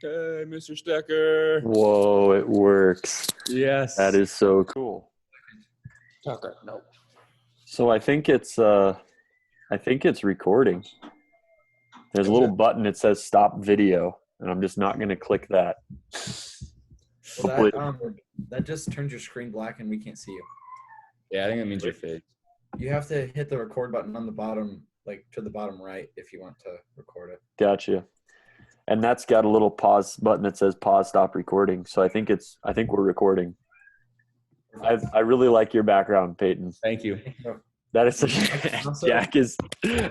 Hey, Mr. Stecker. Whoa, it works. Yes. That is so cool. Tucker. No. So I think it's recording. There's a little button that says stop video, and I'm just not gonna click that. Well, that just turns your screen black and we can't see you. Yeah, I think that means you're fake. You have to hit the record button on the bottom, like to the bottom right, if you want to record it. Gotcha. And that's got a little pause button that says pause, stop recording. So I think we're recording. I really like your background, Peyton. Thank you. That is such Jack is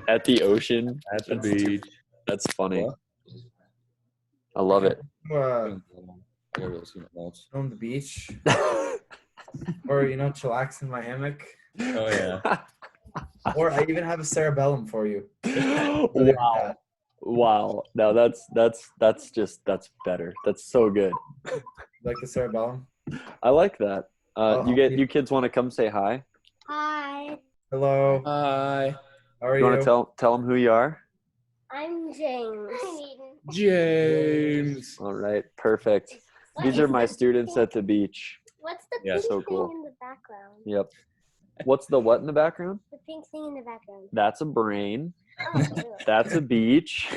at the ocean. At the beach. That's funny. What? I love it. I gotta go see my notes. On the beach. Or, chillax in my hammock. Oh, yeah. Or I even have a cerebellum for you. Wow. No, that's better. That's so good. Like the cerebellum? I like that. You kids want to come say hi? Hi, Hello. Hi. How are You you? want to tell them who you are? I'm James. I'm Eden. James. All right, perfect. These are my students at the beach. What's the Yeah, pink so thing cool. in the background? Yep. What's the what in the background? The pink thing in the background. That's a brain. Oh, ew. That's a beach.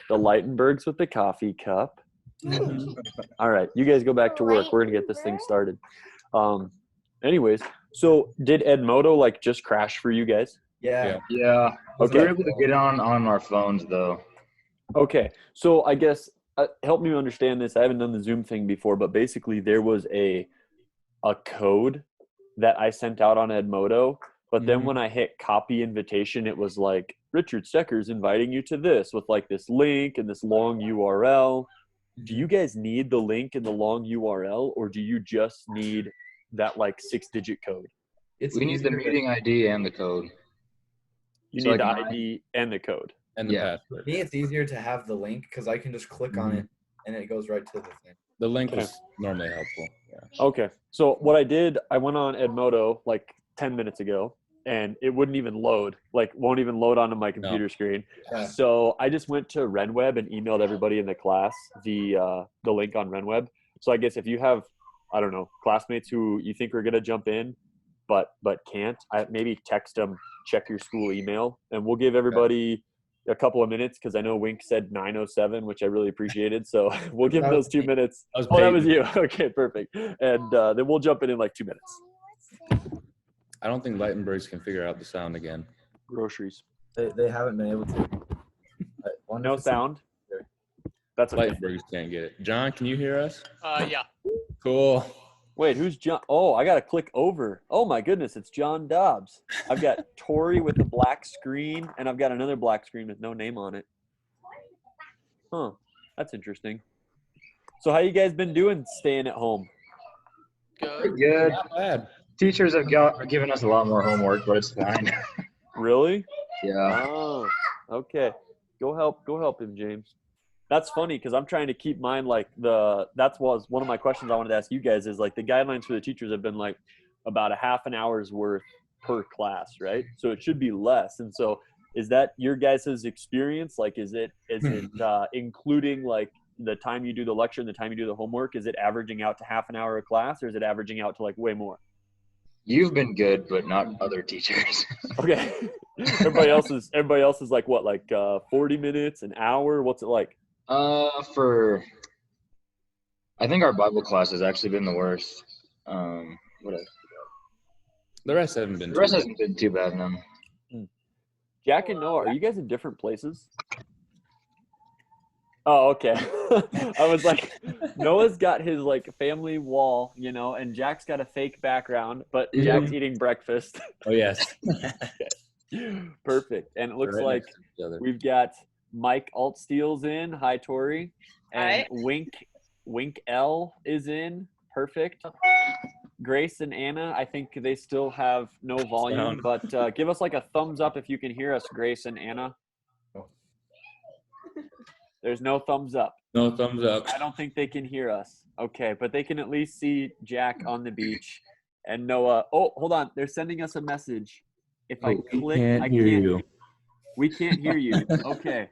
The Lightenbergs with the coffee cup. All right, you guys go back to work. We're gonna get this thing started. Anyways, so did Edmodo just crash for you guys? Yeah. Yeah. Okay. We were able to get on our phones though. Okay, so I guess help me understand this. I haven't done the Zoom thing before, but basically there was a code that I sent out on Edmodo, but then when I hit copy invitation, it was like Richard Stecker's inviting you to this with this link and this long URL. Do you guys need the link and the long URL, or do you just need that 6-digit code? We need the meeting ID and the code. You So need the I can- ID and the code. And the Yeah. password. For me, it's easier to have the link because I can just click on it and it goes right to the thing. The link is normally helpful. Yeah. Okay. So what I did, I went on Edmodo 10 minutes ago, and it wouldn't even load, won't even load onto my computer screen. Yeah. So I just went to RenWeb and emailed everybody in the class the link on RenWeb. So I guess if you have, I don't know, classmates who you think are going to jump in, but can't, maybe text them, check your school email, and we'll give everybody a couple of minutes because I know Wink said 9:07, which I really appreciated. So we'll give them those 2 minutes. That was you. Okay, perfect. And then we'll jump in 2 minutes. I don't think Lightenbergs can figure out the sound again. Groceries. They haven't been able to. No sound. That's okay. Lightenbergs can't get it. John, can you hear us? Yeah. Cool. Wait, who's John? Oh, I got to click over. Oh my goodness, it's John Dobbs. I've got Tori with the black screen, and I've got another black screen with no name on it. Huh, that's interesting. So how you guys been doing staying at home? Good. Good. Not bad. Teachers have given us a lot more homework, but it's fine. Really? Yeah. Oh, okay. Go help him, James. That's funny because I'm trying to keep mine that was one of my questions I wanted to ask you guys is the guidelines for the teachers have been about a half an hour's worth per class, right? So it should be less. And so is that your guys' experience? Is it including the time you do the lecture and the time you do the homework? Is it averaging out to half an hour a class, or is it averaging out to way more? You've been good, but not other teachers. Okay. Everybody else is what, 40 minutes, an hour? What's it like? I think our Bible class has actually been the worst. What else? The rest haven't been. The rest hasn't been too bad, no. Jack and Noah, are you guys in different places? Oh, okay. I was Noah's got his family wall, and Jack's got a fake background, but Jack's eating breakfast. Oh, yes. Perfect. And it looks Right like next to each other. we've got Mike Altsteele's in. Hi, Tori. And Hi. Wink L is in. Perfect. Grace and Anna, I think they still have no volume, but give us a thumbs up if you can hear us, Grace and Anna. There's no thumbs up. No thumbs up. I don't think they can hear us. Okay, but they can at least see Jack on the beach and Noah. Oh, hold on. They're sending us a message. If I click, I hear can't. you. We can't hear you. Okay.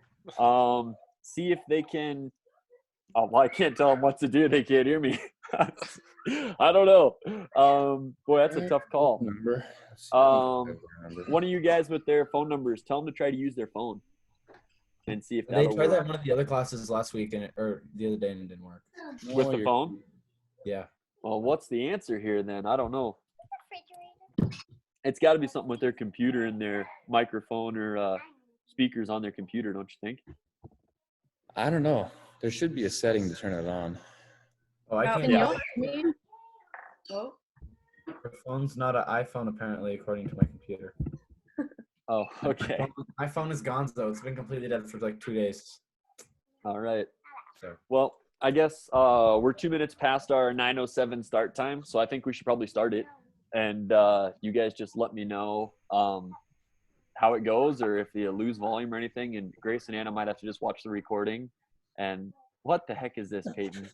See if they can. Oh, well, I can't tell them what to do. They can't hear me. I don't know. Boy, that's a tough call. Number. One of you guys with their phone numbers, tell them to try to use their phone and see if They that'll tried that work. in one of the other classes last week or the other day and it didn't work. With the phone? Yeah. Well, what's the answer here then? I don't know. Refrigerator. It's got to be something with their computer and their microphone or speakers on their computer, don't you think? I don't know. There should be a setting to turn it on. Oh, I can't. Can you Yeah. hear me? Oh, The phone's not an iPhone apparently, according to my computer. Oh, okay. My phone is gone though. It's been completely dead for like 2 days. All right. So Well, I guess we're 2 minutes past our 9:07 start time, so I think we should probably start it. And you guys just let me know how it goes, or if you lose volume or anything. And Grace and Anna might have to just watch the recording. And what the heck is this, Peyton?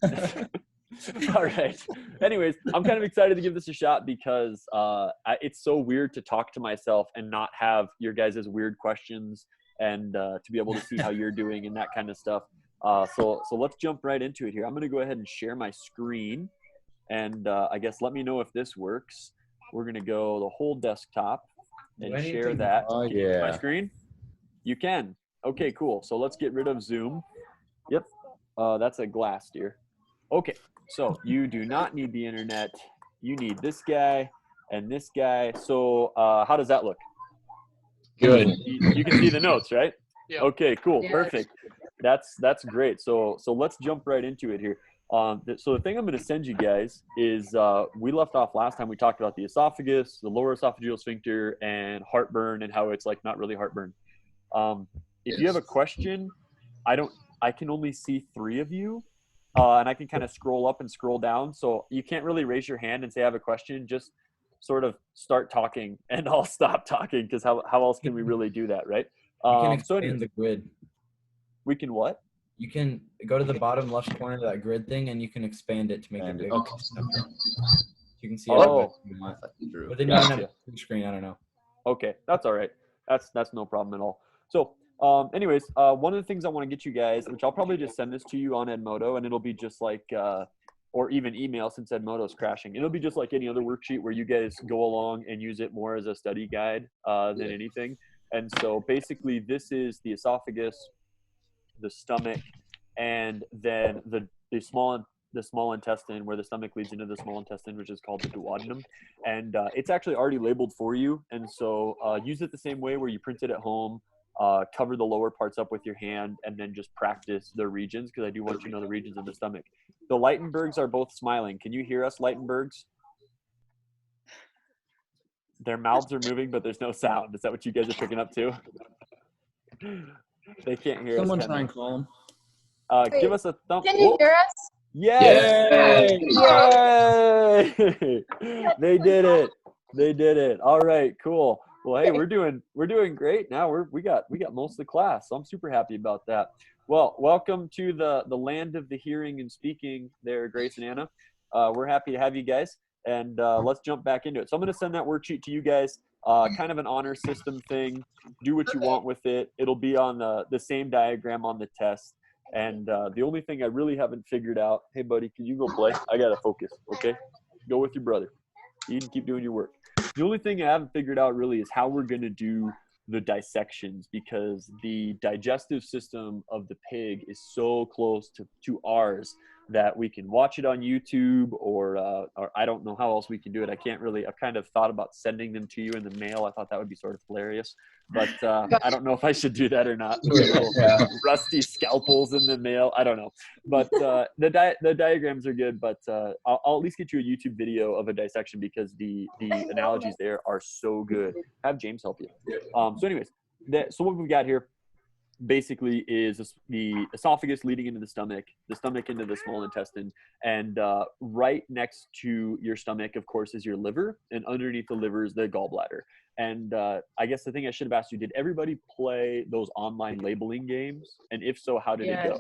All right. Anyways, I'm kind of excited to give this a shot because it's so weird to talk to myself and not have your guys' weird questions and to be able to see how you're doing and that kind of stuff. So let's jump right into it here. I'm going to go ahead and share my screen. And I guess let me know if this works. We're going to go the whole desktop and Do I need share to- that. Oh, My yeah. screen? You can. Okay, cool. So let's get rid of Zoom. Yep. That's a glass, dear. Okay. So you do not need the internet. You need this guy and this guy. So how does that look? Good. You can see the notes, right? Yeah. Okay, cool. Yes. Perfect. That's great. So let's jump right into it here. So the thing I'm going to send you guys is we left off last time. We talked about the esophagus, the lower esophageal sphincter, and heartburn, and how it's like not really heartburn. If you have a question, I can only see 3 of you, and I can kind of scroll up and scroll down. So you can't really raise your hand and say I have a question. Just sort of start talking, and I'll stop talking because how else can we really do that, right? you can So expand anyway, the grid. we can what? You can go to the bottom left corner of that grid thing, and you can expand it to make it Expand it. bigger. Okay. You can see Oh. everything you want. True. But then you can Gotcha. have a full screen. I don't know. Okay, that's all right. That's no problem at all. So, anyways, one of the things I want to get you guys, which I'll probably just send this to you on Edmodo, and it'll be just like, or even email since Edmodo's crashing. It'll be just like any other worksheet where you guys go along and use it more as a study guide than anything. And so basically, this is the esophagus, the stomach, and then the small intestine, where the stomach leads into the small intestine, which is called the duodenum. And it's actually already labeled for you. And so use it the same way where you print it at home, cover the lower parts up with your hand, and then just practice the regions, because I do want you to know the regions of the stomach. The Lightenbergs are both smiling. Can you hear us, Lightenbergs? Their mouths are moving, but there's no sound. Is that what you guys are picking up too? They can't hear Someone us. try and call him. Give us a thumb. can you hear us? Yes! Yay! They did it. They did it. All right, cool. Well, hey, we're doing great now. We got most of the class, so I'm super happy about that. Well, welcome to the land of the hearing and speaking there, Grace and Anna. We're happy to have you guys, and let's jump back into it. So I'm going to send that worksheet to you guys, kind of an honor system thing. Do what you want with it. It'll be on the same diagram on the test. And the only thing I really haven't figured out, hey, buddy, can you go play? I got to focus, okay? Go with your brother. You can keep doing your work. The only thing I haven't figured out really is how we're going to do the dissections, because the digestive system of the pig is so close to ours that we can watch it on YouTube, or I don't know how else we can do it. I've kind of thought about sending them to you in the mail. I thought that would be sort of hilarious, but I don't know if I should do that or not. Rusty scalpels in the mail. I don't know, but the diagrams are good, but I'll at least get you a YouTube video of a dissection, because the analogies there are so good. Have James help you. So anyways, so what we've got here basically is the esophagus leading into the stomach into the small intestine, and right next to your stomach, of course, is your liver, and underneath the liver is the gallbladder. And I guess the thing I should have asked you, did everybody play those online labeling games? And if so, how did it go?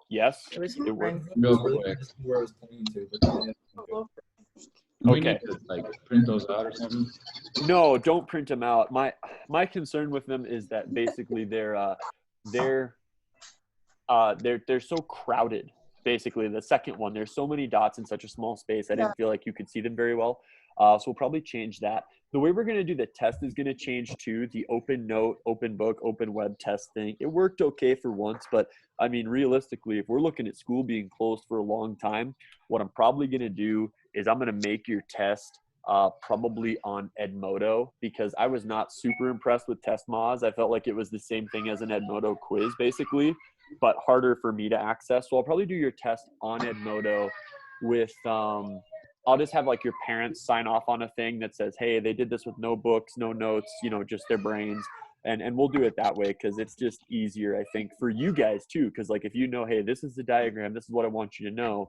Yes? It was It worked. Real Really quick. just where I was pointing to, but yeah. Do we Okay. need to like print those out or something? No, don't print them out. My concern with them is that basically they're so crowded basically the second one. There's so many dots in such a small space. I didn't feel like you could see them very well. So we'll probably change that. The way we're going to do the test is going to change to the open note, open book, open web test thing. It worked okay for once, but I mean, realistically, if we're looking at school being closed for a long time, what I'm probably going to do is I'm going to make your test probably on Edmodo, because I was not super impressed with Test Moz. I felt like it was the same thing as an Edmodo quiz, basically, but harder for me to access. So I'll probably do your test on Edmodo with I'll just have like your parents sign off on a thing that says, hey, they did this with no books, no notes, you know, just their brains. And we'll do it that way because it's just easier, I think, for you guys too. Because like if you know, hey, this is the diagram, this is what I want you to know,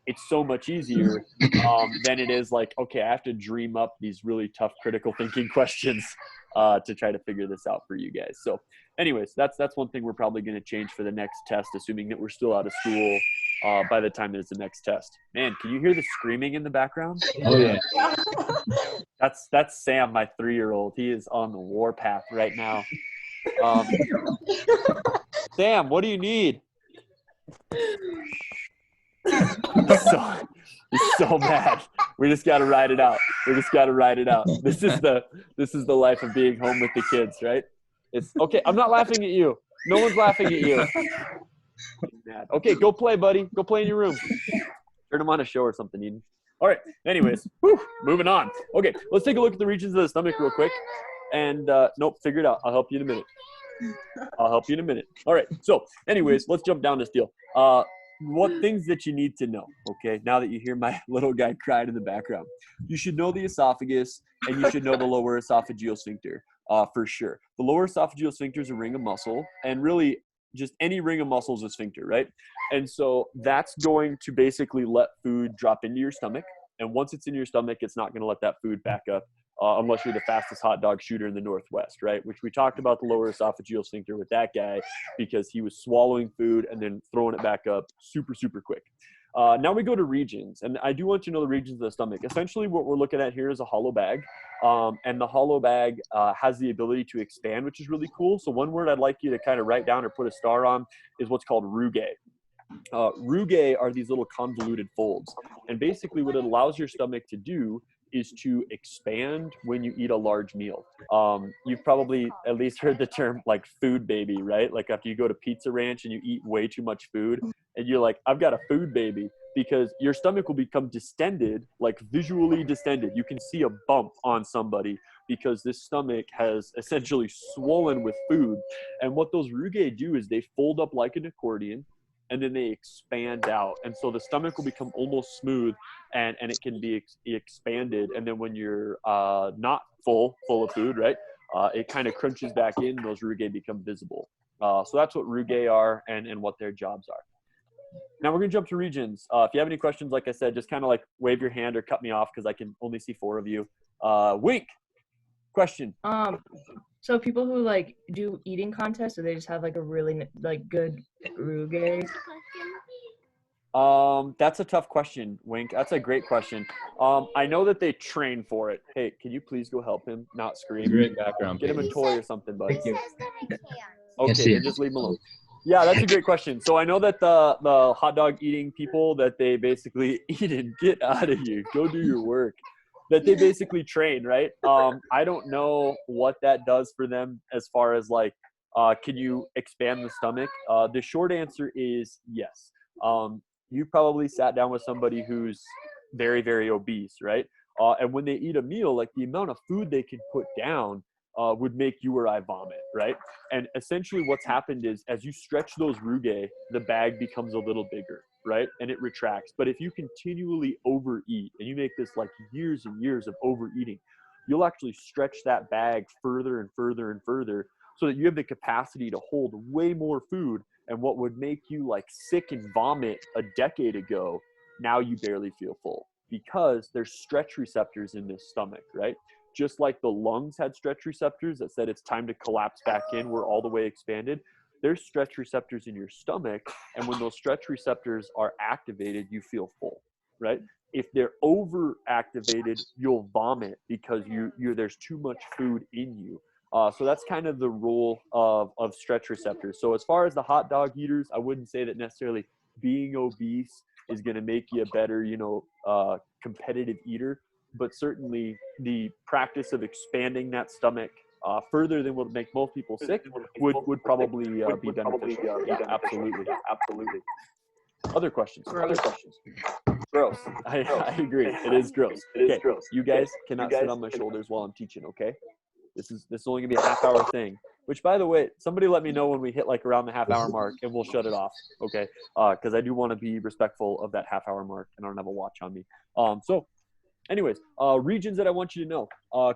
it's so much easier than it is like, okay, I have to dream up these really tough critical thinking questions to try to figure this out for you guys. So anyways, that's one thing we're probably going to change for the next test, assuming that we're still out of school by the time there's the next test. Man, can you hear the screaming in the background? Oh yeah. That's Sam, my 3-year-old. He is on the warpath right now. Sam, what do you need? He's so mad. We just got to ride it out. This is the life of being home with the kids, right? It's okay. I'm not laughing at you. No one's laughing at you. He's mad. Okay, go play, buddy. Go play in your room. Turn him on a show or something, Eden. All right. Anyways, moving on. Okay, let's take a look at the regions of the stomach real quick. And nope, figure it out. I'll help you in a minute. All right. So, anyways, let's jump down this deal. What things that you need to know, okay, now that you hear my little guy crying in the background. You should know the esophagus, and you should know the lower esophageal sphincter for sure. The lower esophageal sphincter is a ring of muscle, and really just any ring of muscle is a sphincter, right? And so that's going to basically let food drop into your stomach, and once it's in your stomach, it's not going to let that food back up unless you're the fastest hot dog shooter in the Northwest, right? Which we talked about the lower esophageal sphincter with that guy because he was swallowing food and then throwing it back up super, super quick. Now we go to regions, and I do want you to know the regions of the stomach. Essentially what we're looking at here is a hollow bag, and the hollow bag has the ability to expand, which is really cool. So one word I'd like you to kind of write down or put a star on is what's called rugae. Rugae are these little convoluted folds, and basically what it allows your stomach to do is to expand when you eat a large meal. You've probably at least heard the term like food baby, right? Like after you go to Pizza Ranch and you eat way too much food and you're like, I've got a food baby, because your stomach will become distended, like visually distended. You can see a bump on somebody because this stomach has essentially swollen with food. And what those rugae do is they fold up like an accordion, and then they expand out. And so the stomach will become almost smooth and it can be expanded. And then when you're not full of food, right, it kind of crunches back in and those rugae become visible. So that's what rugae are and what their jobs are. Now we're gonna jump to regions. If you have any questions, like I said, just kind of like wave your hand or cut me off because I can only see 4 of you. Wink, question. So people who like do eating contests, do they just have like a really like good rugae? That's a tough question, Wink. That's a great question. I know that they train for it. Hey, can you please go help him not scream? Great background. Get him a pic. toy or something, buddy. Thank you. Okay, then just leave him alone. Yeah, that's a great question. So I know that the hot dog eating people that they basically eat and get out of here, go do your work, that they basically train, right? I don't know what that does for them as far as like, can you expand the stomach? The short answer is yes. You probably sat down with somebody who's very, very obese, right? And when they eat a meal, like the amount of food they can put down would make you or I vomit, right? And essentially what's happened is as you stretch those rugae, the bag becomes a little bigger, right? And it retracts. But if you continually overeat and you make this like years and years of overeating, you'll actually stretch that bag further and further and further so that you have the capacity to hold way more food. And what would make you like sick and vomit a decade ago, now you barely feel full because there's stretch receptors in this stomach, right? Just like the lungs had stretch receptors that said it's time to collapse back in, we're all the way expanded. There's stretch receptors in your stomach, and when those stretch receptors are activated, you feel full, right? If they're overactivated, you'll vomit because there's too much food in you. So that's kind of the role of stretch receptors. So as far as the hot dog eaters, I wouldn't say that necessarily being obese is going to make you a better, competitive eater, but certainly the practice of expanding that stomach further than would make most people sick would probably be beneficial. Yeah, absolutely. Other questions? Gross. I agree. It is gross. Okay, you guys cannot sit on my shoulders while I'm teaching, okay? This is only gonna be a half-hour thing. Which, by the way, somebody let me know when we hit like around the half-hour mark, and we'll shut it off, okay? Because I do want to be respectful of that half-hour mark, and I don't have a watch on me. So, anyways, regions that I want you to know.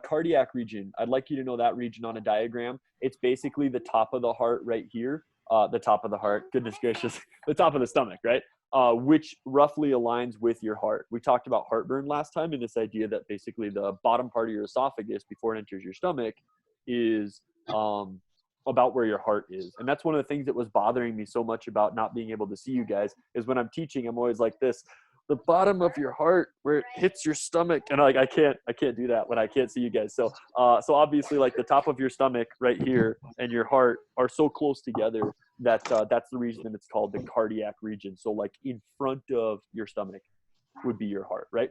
Cardiac region. I'd like you to know that region on a diagram. It's basically the top of the heart right here. The top of the heart. Goodness gracious, the top of the stomach, right? Which roughly aligns with your heart. We talked about heartburn last time, and this idea that basically the bottom part of your esophagus before it enters your stomach is about where your heart is. And that's one of the things that was bothering me so much about not being able to see you guys, is when I'm teaching, I'm always like this, the bottom of your heart where it hits your stomach. And like, I can't do that when I can't see you guys. So, so obviously like the top of your stomach right here and your heart are so close together that that's the reason that it's called the cardiac region. So like in front of your stomach would be your heart, right?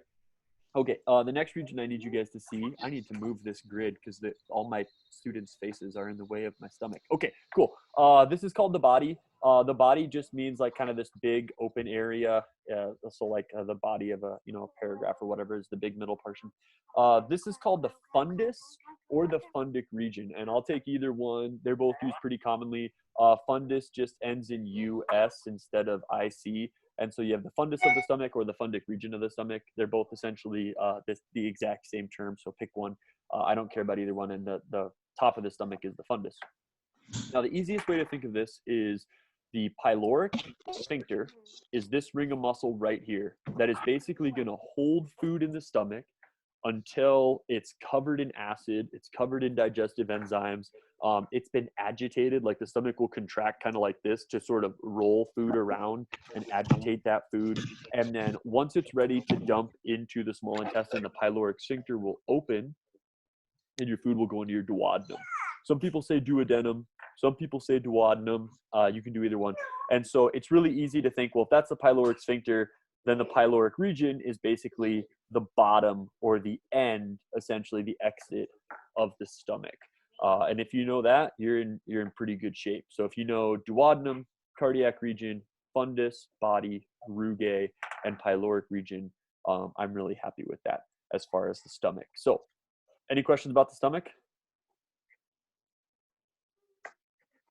Okay, the next region I need you guys to see, I need to move this grid because all my students' faces are in the way of my stomach. Okay, cool. This is called the body. The body just means like kind of this big open area. So like the body of a paragraph or whatever is the big middle portion. This is called the fundus or the fundic region, and I'll take either one. They're both used pretty commonly. Fundus just ends in US instead of IC. And so you have the fundus of the stomach or the fundic region of the stomach. They're both essentially the exact same term. So pick one. I don't care about either one. And the top of the stomach is the fundus. Now, the easiest way to think of this is the pyloric sphincter is this ring of muscle right here that is basically going to hold food in the stomach until it's covered in acid, it's covered in digestive enzymes, it's been agitated, like the stomach will contract kind of like this to sort of roll food around and agitate that food. And then once it's ready to dump into the small intestine, the pyloric sphincter will open and your food will go into your duodenum. Some people say duodenum, some people say duodenum. You can do either one. And so it's really easy to think, well, if that's the pyloric sphincter, then the pyloric region is basically the bottom or the end, essentially the exit of the stomach. And if you know that, you're in pretty good shape. So if you know duodenum, cardiac region, fundus, body, rugae, and pyloric region, I'm really happy with that as far as the stomach. So any questions about the stomach?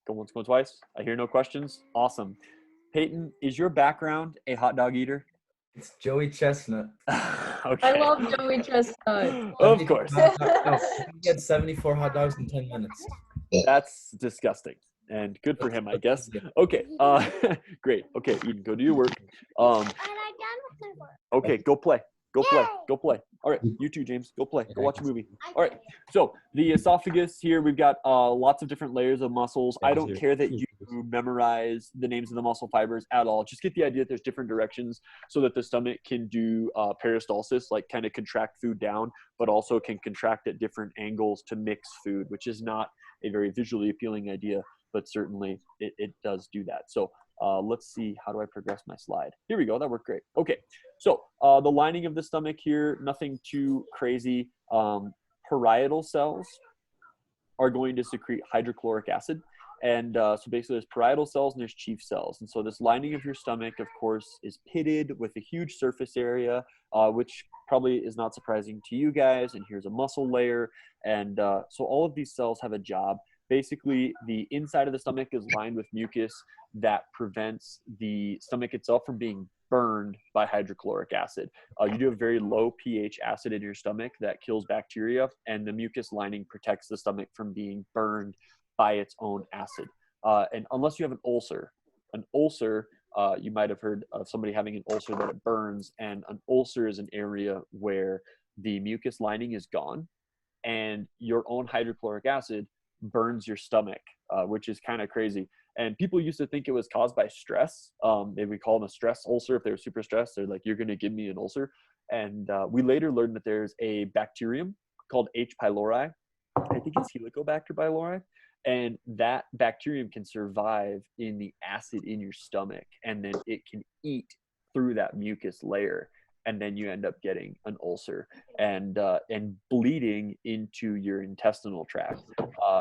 Go once, go twice. I hear no questions. Awesome. Peyton, is your background a hot dog eater? It's Joey Chestnut. Okay. I love Joey Chestnut. Of course. He had 74 hot dogs in 10 minutes. That's disgusting. And good for him, I guess. Okay. Great. Okay, Eden, go do your work. And I'm done with my work. Okay, go play. Go play. Yay! Go play. All right, you too, James. Go play. Go watch a movie. All right. So the esophagus here, we've got lots of different layers of muscles. I don't care that you memorize the names of the muscle fibers at all. Just get the idea that there's different directions so that the stomach can do peristalsis, like kind of contract food down, but also can contract at different angles to mix food, which is not a very visually appealing idea, but certainly it does do that. So let's see, how do I progress my slide? Here we go, that worked great. Okay, so the lining of the stomach here, nothing too crazy. Parietal cells are going to secrete hydrochloric acid. And so basically there's parietal cells and there's chief cells. And so this lining of your stomach, of course, is pitted with a huge surface area, which probably is not surprising to you guys. And here's a muscle layer. And so all of these cells have a job. Basically, the inside of the stomach is lined with mucus that prevents the stomach itself from being burned by hydrochloric acid. You do have very low pH acid in your stomach that kills bacteria, and the mucus lining protects the stomach from being burned by its own acid. And unless you have an ulcer, you might have heard of somebody having an ulcer that it burns, and an ulcer is an area where the mucus lining is gone and your own hydrochloric acid burns your stomach, which is kind of crazy. And people used to think it was caused by stress. They would call them a stress ulcer if they were super stressed. They're like, you're going to give me an ulcer. And we later learned that there's a bacterium called H. pylori. I think it's Helicobacter pylori. And that bacterium can survive in the acid in your stomach, and then it can eat through that mucus layer, and then you end up getting an ulcer and bleeding into your intestinal tract,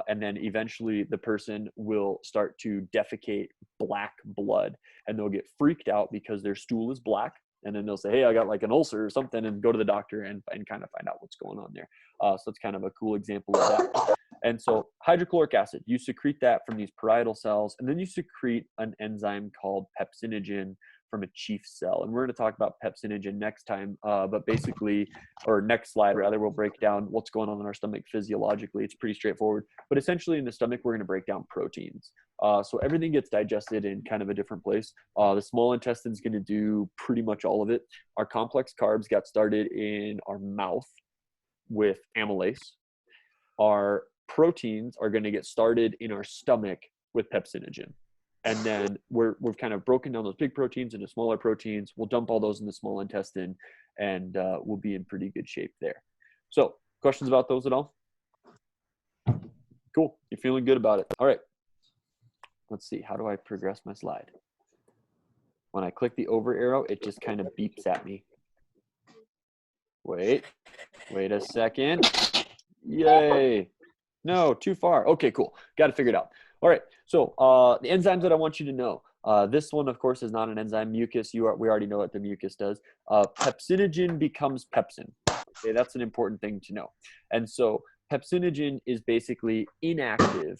and then eventually the person will start to defecate black blood, and they'll get freaked out because their stool is black, and then they'll say, hey, I got like an ulcer or something, and go to the doctor and kind of find out what's going on there. So it's kind of a cool example of that. And so hydrochloric acid, you secrete that from these parietal cells, and then you secrete an enzyme called pepsinogen from a chief cell. And we're going to talk about pepsinogen next time, but basically, or next slide rather, we'll break down what's going on in our stomach physiologically. It's pretty straightforward, but essentially in the stomach, we're going to break down proteins. So everything gets digested in kind of a different place. The small intestine is going to do pretty much all of it. Our complex carbs got started in our mouth with amylase. Our proteins are going to get started in our stomach with pepsinogen. And then we've kind of broken down those big proteins into smaller proteins. We'll dump all those in the small intestine, and we'll be in pretty good shape there. So questions about those at all? Cool. You're feeling good about it. All right. Let's see. How do I progress my slide? When I click the over arrow, it just kind of beeps at me. Wait a second. Yay. No, too far. Okay, cool. Got it figured out. All right. So the enzymes that I want you to know. This one, of course, is not an enzyme. Mucus, we already know what the mucus does. Pepsinogen becomes pepsin. Okay, that's an important thing to know. And so pepsinogen is basically inactive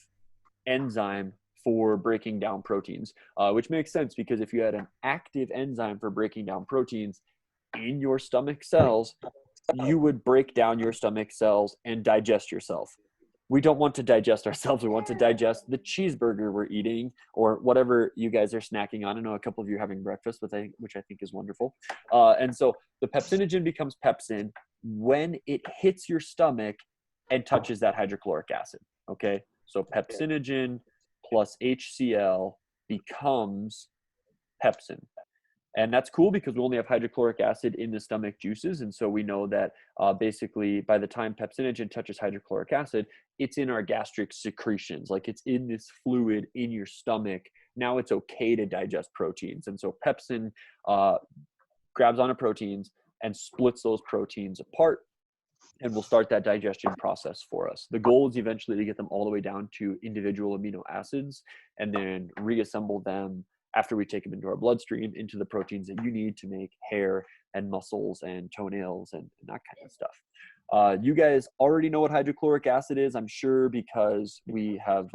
enzyme for breaking down proteins, which makes sense because if you had an active enzyme for breaking down proteins in your stomach cells, you would break down your stomach cells and digest yourself. We don't want to digest ourselves. We want to digest the cheeseburger we're eating or whatever you guys are snacking on. I know a couple of you are having breakfast, which I think is wonderful. And so the pepsinogen becomes pepsin when it hits your stomach and touches that hydrochloric acid. Okay, so pepsinogen plus HCl becomes pepsin. And that's cool because we only have hydrochloric acid in the stomach juices. And so we know that basically by the time pepsinogen touches hydrochloric acid, it's in our gastric secretions, like it's in this fluid in your stomach. Now it's okay to digest proteins. And so pepsin grabs onto proteins and splits those proteins apart, and will start that digestion process for us. The goal is eventually to get them all the way down to individual amino acids and then reassemble them after we take them into our bloodstream into the proteins that you need to make hair and muscles and toenails and that kind of stuff. You guys already know what hydrochloric acid is, I'm sure, because we have,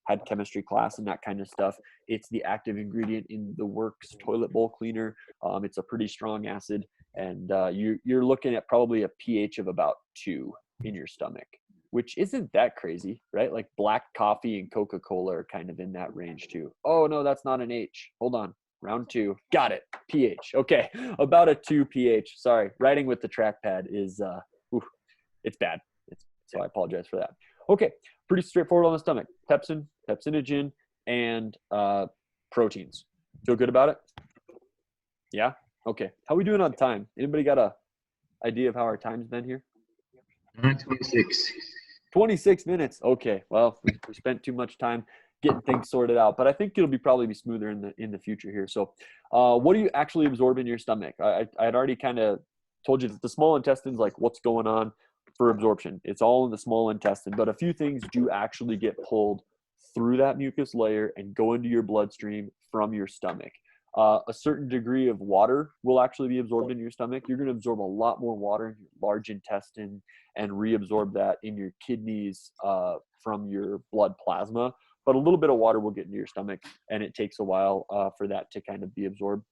had chemistry class and that kind of stuff. It's the active ingredient in the Works toilet bowl cleaner. It's a pretty strong acid, and you're looking at probably a pH of about 2 in your stomach, which isn't that crazy, right? Like black coffee and Coca-Cola are kind of in that range too. Oh, no, that's not an H. Hold on. Round 2. Got it. pH. Okay. About a 2 pH. Sorry. Writing with the trackpad is, it's bad. So I apologize for that. Okay. Pretty straightforward on the stomach. Pepsin, pepsinogen, and proteins. Feel good about it? Yeah? Okay. How are we doing on time? Anybody got a idea of how our time's been here? 26. 26 minutes. Okay. Well, we spent too much time getting things sorted out, but I think it'll probably be smoother in the future here. So, what do you actually absorb in your stomach? I had already kind of told you that the small intestine's like what's going on for absorption. It's all in the small intestine, but a few things do actually get pulled through that mucus layer and go into your bloodstream from your stomach. A certain degree of water will actually be absorbed in your stomach. You're going to absorb a lot more water in your large intestine and reabsorb that in your kidneys from your blood plasma. But a little bit of water will get into your stomach, and it takes a while for that to kind of be absorbed.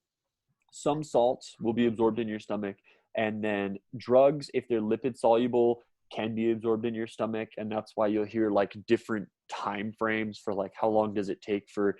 Some salts will be absorbed in your stomach, and then drugs, if they're lipid soluble, can be absorbed in your stomach, and that's why you'll hear like different time frames for like how long does it take for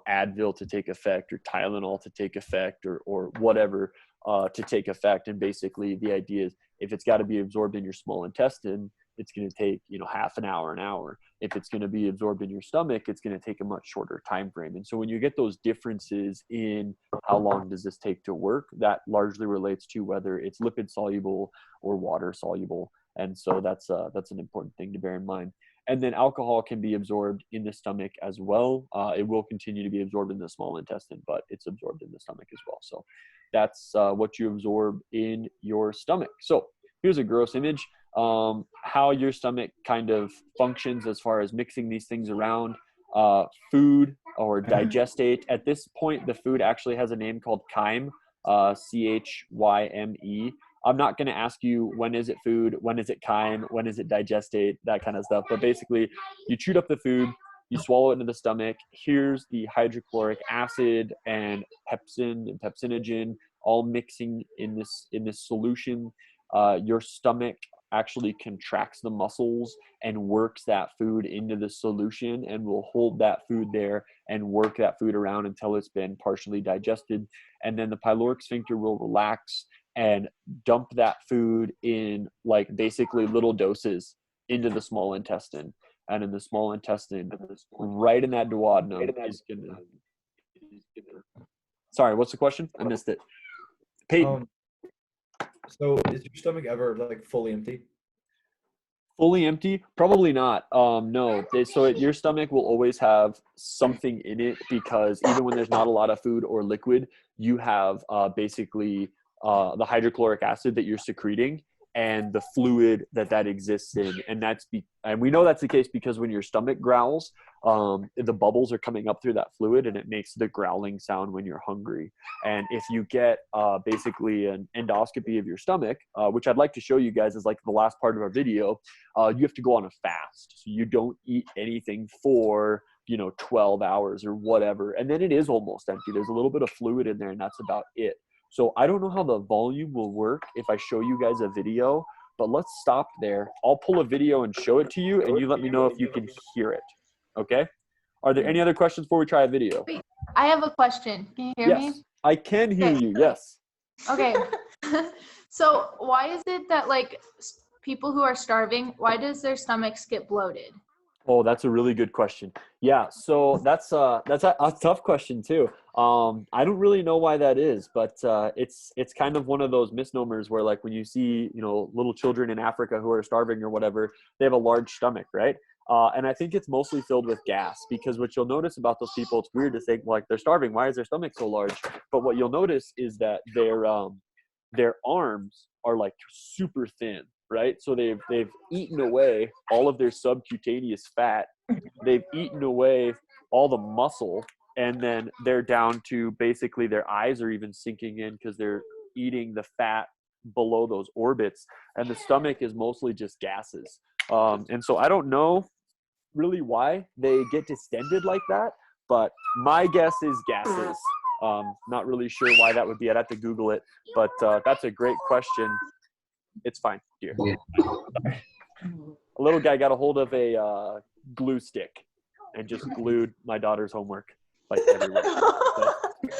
Advil to take effect or Tylenol to take effect or whatever to take effect. And basically the idea is if it's got to be absorbed in your small intestine, it's going to take half an hour. If it's going to be absorbed in your stomach, it's going to take a much shorter time frame. And so when you get those differences in how long does this take to work, that largely relates to whether it's lipid soluble or water soluble. And so that's an important thing to bear in mind. And then alcohol can be absorbed in the stomach as well. It will continue to be absorbed in the small intestine, but it's absorbed in the stomach as well. So that's what you absorb in your stomach. So here's a gross image, how your stomach kind of functions as far as mixing these things around. Food or digestate. At this point, the food actually has a name called chyme, CHYME. I'm not going to ask you when is it food, when is it chyme, when is it digestate, that kind of stuff. But basically, you chewed up the food, you swallow it into the stomach. Here's the hydrochloric acid and pepsin and pepsinogen all mixing in this solution. Your stomach actually contracts the muscles and works that food into the solution and will hold that food there and work that food around until it's been partially digested. And then the pyloric sphincter will relax and dump that food in like basically little doses into the small intestine. And in the small intestine, right in that duodenum is gonna. Sorry, what's the question? I missed it. Peyton. So is your stomach ever like fully empty? Fully empty? Probably not. No. Your stomach will always have something in it because even when there's not a lot of food or liquid, you have basically the hydrochloric acid that you're secreting and the fluid that exists in. And and we know that's the case because when your stomach growls, the bubbles are coming up through that fluid and it makes the growling sound when you're hungry. And if you get basically an endoscopy of your stomach, which I'd like to show you guys is like the last part of our video, you have to go on a fast. So you don't eat anything for 12 hours or whatever. And then it is almost empty. There's a little bit of fluid in there and that's about it. So I don't know how the volume will work if I show you guys a video, but let's stop there. I'll pull a video and show it to you and you let me know if you can hear it. Okay? Are there any other questions before we try a video? Wait, I have a question. Can you hear Yes, me? I can hear you. Yes. Okay. So why is it that like people who are starving, why does their stomachs get bloated? Oh, that's a really good question. Yeah, so that's a tough question too. I don't really know why that is, but it's kind of one of those misnomers where like when you see little children in Africa who are starving or whatever, they have a large stomach, right? And I think it's mostly filled with gas because what you'll notice about those people, it's weird to think like they're starving. Why is their stomach so large? But what you'll notice is that their arms are like super thin. Right, so they've eaten away all of their subcutaneous fat. They've eaten away all the muscle, and then they're down to basically their eyes are even sinking in because they're eating the fat below those orbits, and the stomach is mostly just gases. And so I don't know really why they get distended like that, but my guess is gases. Not really sure why that would be. I'd have to Google it, but that's a great question. It's fine, dear. A little guy got a hold of a glue stick and just glued my daughter's homework like everywhere. So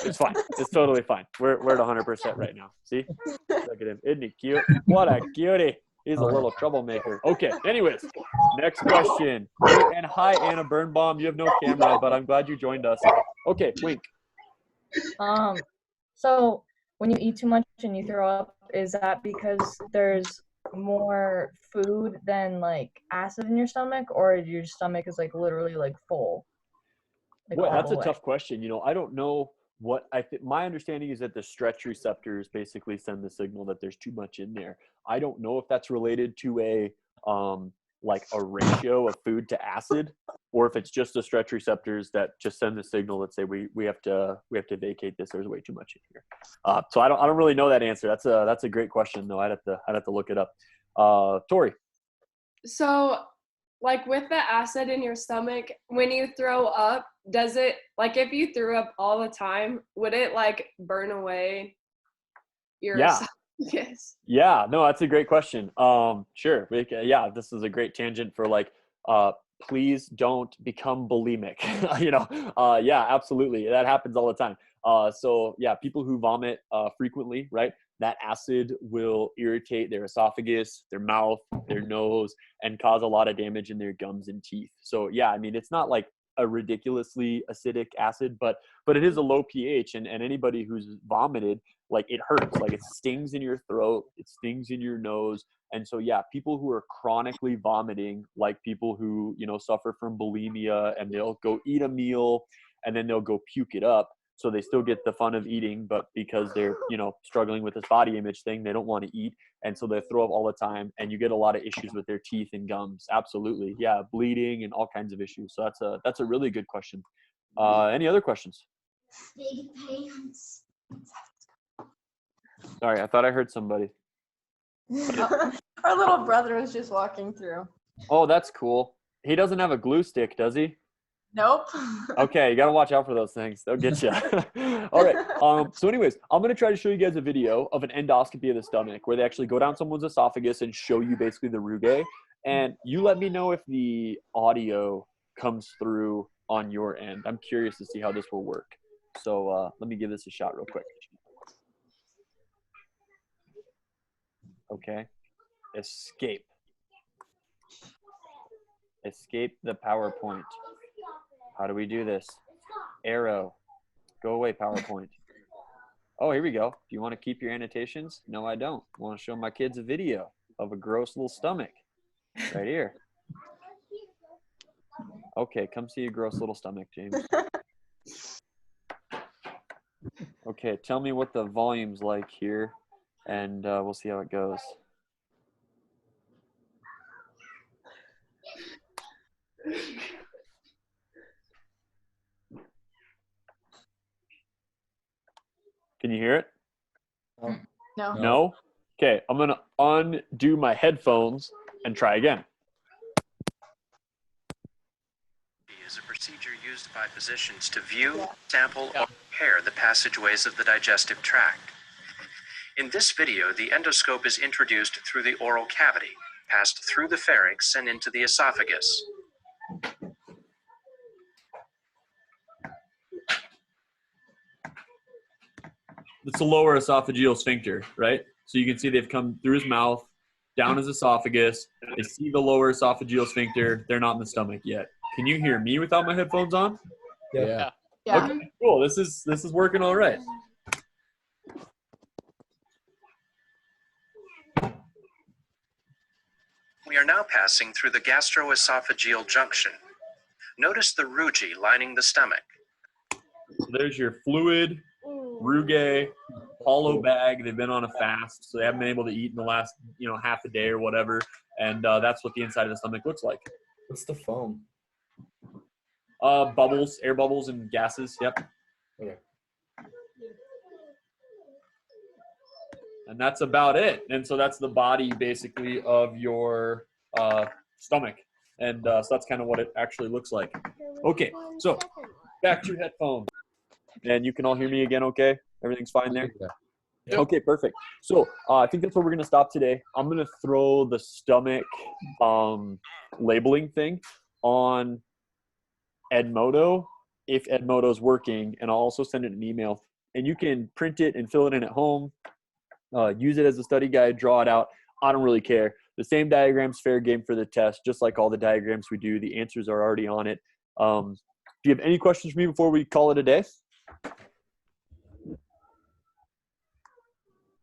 it's fine. It's totally fine. We're at 100% right now. See? Look at him. Isn't he cute? What a cutie. He's a little troublemaker. Okay. Anyways, next question. And hi, Anna Birnbaum. You have no camera, but I'm glad you joined us. Okay, Wink. So when you eat too much and you throw up, is that because there's more food than like acid in your stomach, or your stomach is like literally like full? Well, that's a tough question. I don't know what my understanding is that the stretch receptors basically send the signal that there's too much in there. I don't know if that's related to a ratio of food to acid, or if it's just the stretch receptors that just send the signal that say we have to vacate this. There's way too much in here. So I don't really know that answer. That's a great question though. I'd have to look it up. Tori. So like with the acid in your stomach, when you throw up, does it, like if you threw up all the time, would it like burn away your esophagus? Yeah, no, that's a great question. Sure. This is a great tangent for like, please don't become bulimic. Yeah, absolutely. That happens all the time. So yeah, people who vomit frequently, right? That acid will irritate their esophagus, their mouth, their nose, and cause a lot of damage in their gums and teeth. So yeah, I mean, it's not like a ridiculously acidic acid, but it is a low pH, and anybody who's vomited, like, it hurts, like it stings in your throat, it stings in your nose. And so, yeah, people who are chronically vomiting, like people who, suffer from bulimia, and they'll go eat a meal and then they'll go puke it up. So they still get the fun of eating, but because they're, struggling with this body image thing, they don't want to eat. And so they throw up all the time, and you get a lot of issues with their teeth and gums. Absolutely. Yeah. Bleeding and all kinds of issues. So that's a really good question. Any other questions? Big pants. Sorry, I thought I heard somebody. Our little brother was just walking through. Oh, that's cool. He doesn't have a glue stick, does he? Nope. Okay, you got to watch out for those things. They'll get you. All right. So anyways, I'm going to try to show you guys a video of an endoscopy of the stomach where they actually go down someone's esophagus and show you basically the rugae. And you let me know if the audio comes through on your end. I'm curious to see how this will work. So let me give this a shot real quick. Okay. Escape. Escape the PowerPoint. How do we do this? Arrow. Go away, PowerPoint. Oh, here we go. Do you want to keep your annotations? No, I don't. I want to show my kids a video of a gross little stomach. Right here. Okay, come see a gross little stomach, James. Okay, tell me what the volume's like here, and we'll see how it goes. Can you hear it? No. No? Okay, I'm going to undo my headphones and try again. Is a procedure used by physicians to view, sample, or repair the passageways of the digestive tract. In this video, the endoscope is introduced through the oral cavity, passed through the pharynx and into the esophagus. It's the lower esophageal sphincter, right? So you can see they've come through his mouth, down his esophagus. They see the lower esophageal sphincter. They're not in the stomach yet. Can you hear me without my headphones on? Yeah. Yeah. Okay, cool. This is working all right. We are now passing through the gastroesophageal junction. Notice the rugae lining the stomach. So there's your fluid, rugae, hollow bag. They've been on a fast, so they haven't been able to eat in the last, half a day or whatever. And that's what the inside of the stomach looks like. What's the foam? Bubbles, air bubbles, and gases. Yep. Okay. And that's about it. And so that's the body basically of your stomach. And so that's kind of what it actually looks like. Okay, so back to your headphone. And you can all hear me again, okay? Everything's fine there? Yeah. Okay, perfect. So I think that's where we're going to stop today. I'm going to throw the stomach labeling thing on Edmodo if Edmodo's working, and I'll also send it an email. And you can print it and fill it in at home, use it as a study guide, draw it out. I don't really care. The same diagram's fair game for the test, just like all the diagrams we do. The answers are already on it. Do you have any questions for me before we call it a day?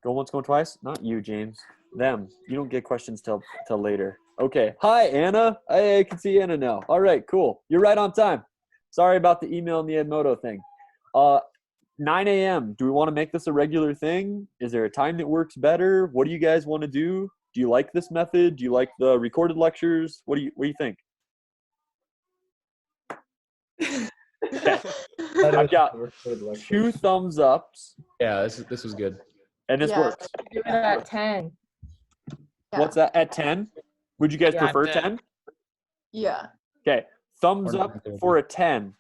Go once, go twice? Not you, James. Them. You don't get questions till later. Okay. Hi, Anna. I can see Anna now. All right, cool. You're right on time. Sorry about the email and the Edmodo thing. 9 a.m. Do we want to make this a regular thing? Is there a time that works better? What do you guys want to do? Do you like this method? Do you like the recorded lectures? What do you think? Okay. I've got 2 thumbs ups. Yeah, this was good. And this Yeah. works. Do it at 10. Yeah. What's that? At 10? Would you guys Yeah, prefer 10. 10? Yeah. Okay. Thumbs Or up 9:30. for a 10.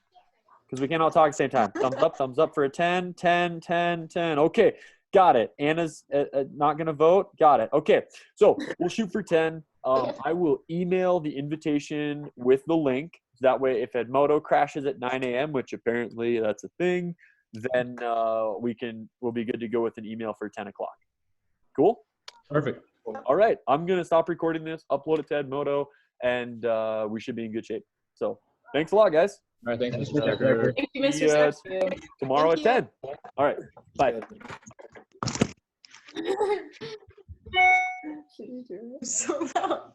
Because we can't all talk at the same time. Thumbs up for a 10, 10, 10, 10. Okay. Got it. Anna's not going to vote. Got it. Okay. So we'll shoot for 10. I will email the invitation with the link. That way, if Edmodo crashes at 9 a.m., which apparently that's a thing, then we'll be good to go with an email for 10 o'clock. Cool? Perfect. All right. I'm going to stop recording this, upload it to Edmodo, and we should be in good shape. So Thanks a lot, guys. All right, thanks, Thanks, Mr. Mr. Decker. Decker. Thank you, Mr. Yes. Sexton. Tomorrow Thank at 10. All right. Bye. So loud.